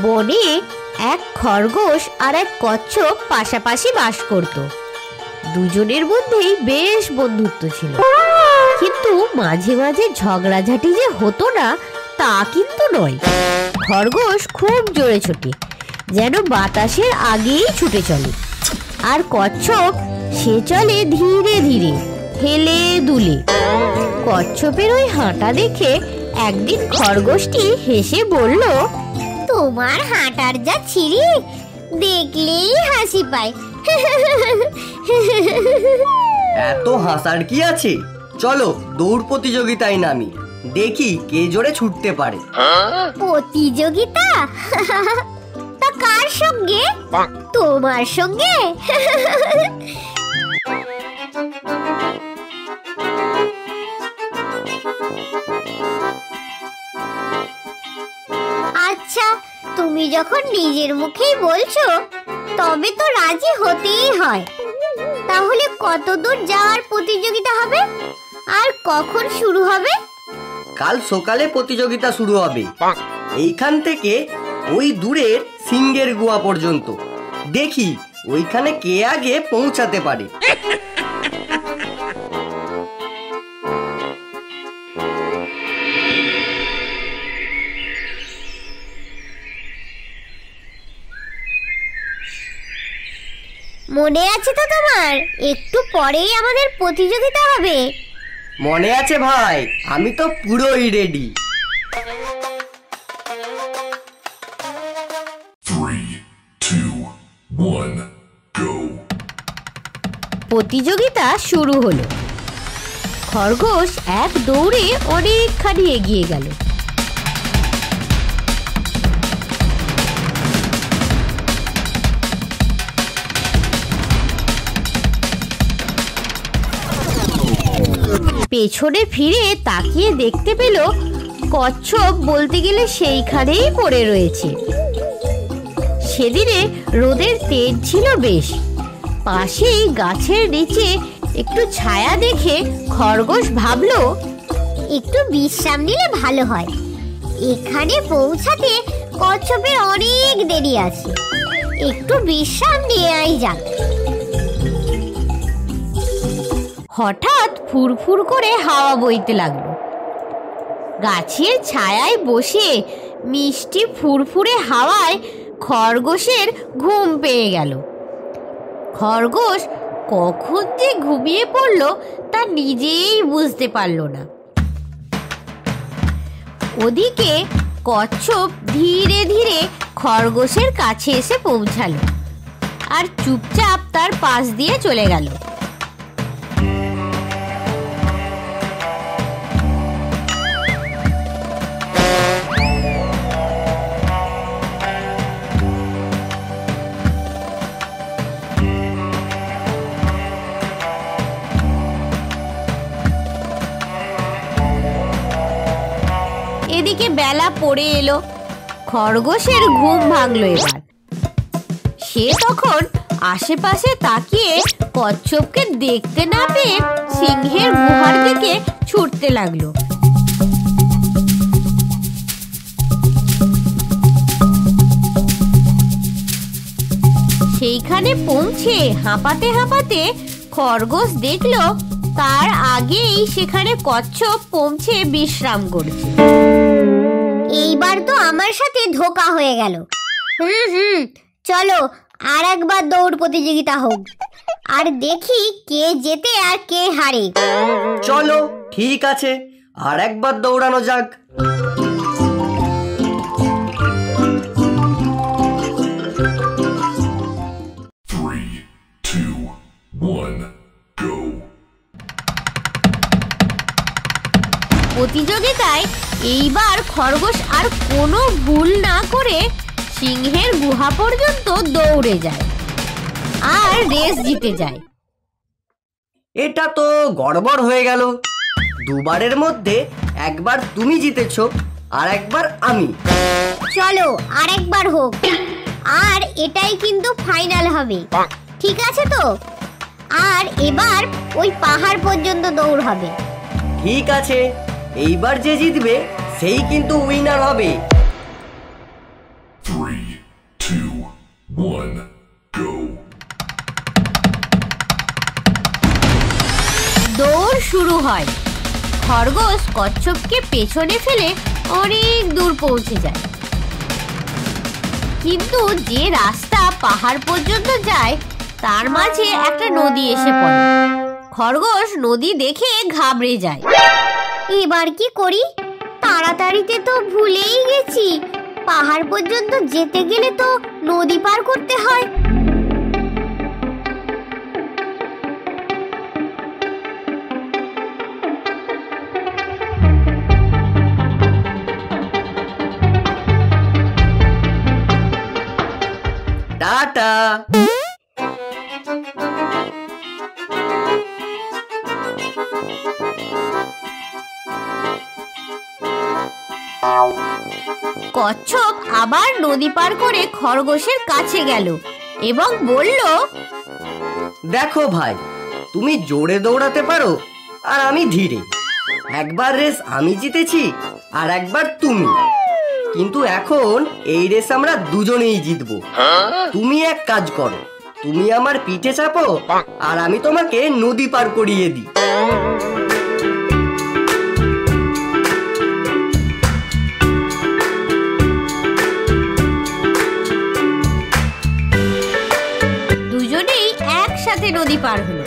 বনে এক খরগোশ আর এক কচ্ছপ পাশাপাশি বাস করত। দুজনের মধ্যেই বেশ বন্ধুত্ব ছিল, কিন্তু মাঝে মাঝে ঝগড়াঝাটি যে হতো না তা কিন্তু নয়। খরগোশ খুব জোরে ছোটে, যেন বাতাসের আগেই ছুটে চলে, আর কচ্ছপ সে চলে ধীরে ধীরে, হেলে দুলে। কচ্ছপের ওই হাঁটা দেখে একদিন খরগোশটি হেসে বলল, তোমার হাঁটার যা ছিরি, দেখলেই হাসি পায়। এত হাসার কি আছে? চলো দৌড় প্রতিযোগিতায় নামি, দেখি কে জোরে ছুটতে পারে। প্রতিযোগিতা? তা কার সঙ্গে? তোমার সঙ্গে? আচ্ছা, তুমি যখন নিজের মুখেই বলছো তবে তো রাজি হতেই হয়। তাহলে কত দূর যাওয়ার প্রতিযোগিতা হবে আর কখন শুরু হবে? কাল সকালে প্রতিযোগিতা শুরু হবে, এইখান থেকে ওই দূরের সিংহের গুহা পর্যন্ত। দেখি ওইখানে কে আগে পৌঁছাতে পারে। মনে আছে তো তোমার? একটু পরেই আমাদের প্রতিযোগিতা হবে। মনে আছে ভাই, আমি তো পুরোই রেডি। 3, 2, 1, go! প্রতিযোগিতা শুরু হলো। খরগোশ এক দৌড়ে অনেকখানি এগিয়ে গেল। পেছনে ফিরে তাকিয়ে দেখতে পেল কচ্ছপ বলতে গেলে সেইখানেই পড়ে রয়েছে। সেদিনে রোদের তেজ ছিল বেশ। পাশেই গাছের নিচে একটু ছায়া দেখে খরগোশ ভাবল, একটু বিশ্রাম নিলে ভালো হয়। এখানে পৌঁছাতে কচ্ছপের অনেক দেরি আছে, একটু বিশ্রাম নেওয়াই যাক। হঠাৎ ফুরফুর করে হাওয়া বইতে লাগলো। গাছের ছায়ায় বসে মিষ্টি ফুরফুরে হাওয়ায় খরগোশের ঘুম পেয়ে গেল। খরগোশ কখন যে ঘুমিয়ে পড়ল তা নিজেই বুঝতে পারল না। ওদিকে কচ্ছপ ধীরে ধীরে খরগোশের কাছে এসে পৌঁছালো আর চুপচাপ তার পাশ দিয়ে চলে গেল। এদিকে বেলা পড়ে এলো। খরগোশের ঘুম ভাঙলো এবার। সে তখন আশেপাশে তাকিয়ে কচ্ছপকে দেখতে না পেয়ে সিংহের গুহার দিকে ছুটতে লাগলো। সেইখানে পৌঁছে হাঁপাতে হাঁপাতে খরগোশ দেখলো তার আগেই সেখানে কচ্ছপ পৌঁছে বিশ্রাম করছে। এইবার তো আমার সাথে ধোঁকা হয়ে গেল। চলো আর একবার দৌড় প্রতিযোগিতা হোক, আর দেখি কে জেতে আর কে হারে। চলো ঠিক আছে, আর একবার দৌড়ানো যাক। প্রতিযোগিতায় এইবার খরগোশ আর কোনো ভুল না করে সিংহের গুহা পর্যন্ত দৌড়ে যায় আর রেস জিতে যায়। এটা তো গড়বড় হয়ে গেল। দুবারের মধ্যে একবার তুমি জিতেছো আর একবার আমি। চলো আরেকবার হোক, আর এটাই কিন্তু ফাইনাল হবে, ঠিক আছে তো? আর এবার ওই পাহাড় পর্যন্ত দৌড় হবে। ঠিক আছে, এইবার যে জিতবে সেই কিন্তু উইনার হবে। 3, 1, go. দৌড় শুরু হয়। খরগোশ কচ্ছপকে পেছনে ফেলে অনেক দূর পৌঁছে যায়। কিন্তু যে রাস্তা পাহাড় পর্যন্ত যায় তার মাঝে একটা নদী এসে পড়ে। খরগোশ নদী দেখে ঘাবড়ে যায়। এবার কি করি? তাড়াতাড়িতে তো ভুলেই গেছি, পাহাড় পর্যন্ত যেতে গেলে তো নদী পার করতে হয়। টাটা। কচ্ছপ আবার নদী পার করে খরগোশের কাছে গেল এবং বলল, দেখো ভাই, তুমি জোরে দৌড়াতে পারো আর আমি ধীরে। একবার রেস আমি জিতেছি আর একবার তুমি, কিন্তু এখন এই রেস আমরা দুজনেই জিতবো। তুমি এক কাজ করো, তুমি আমার পিঠে চাপো আর আমি তোমাকে নদী পার করিয়ে দিই। দুজনেই একসাথে নদী পার হলো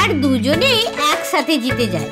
আর দুজনেই একসাথে জিতে যায়।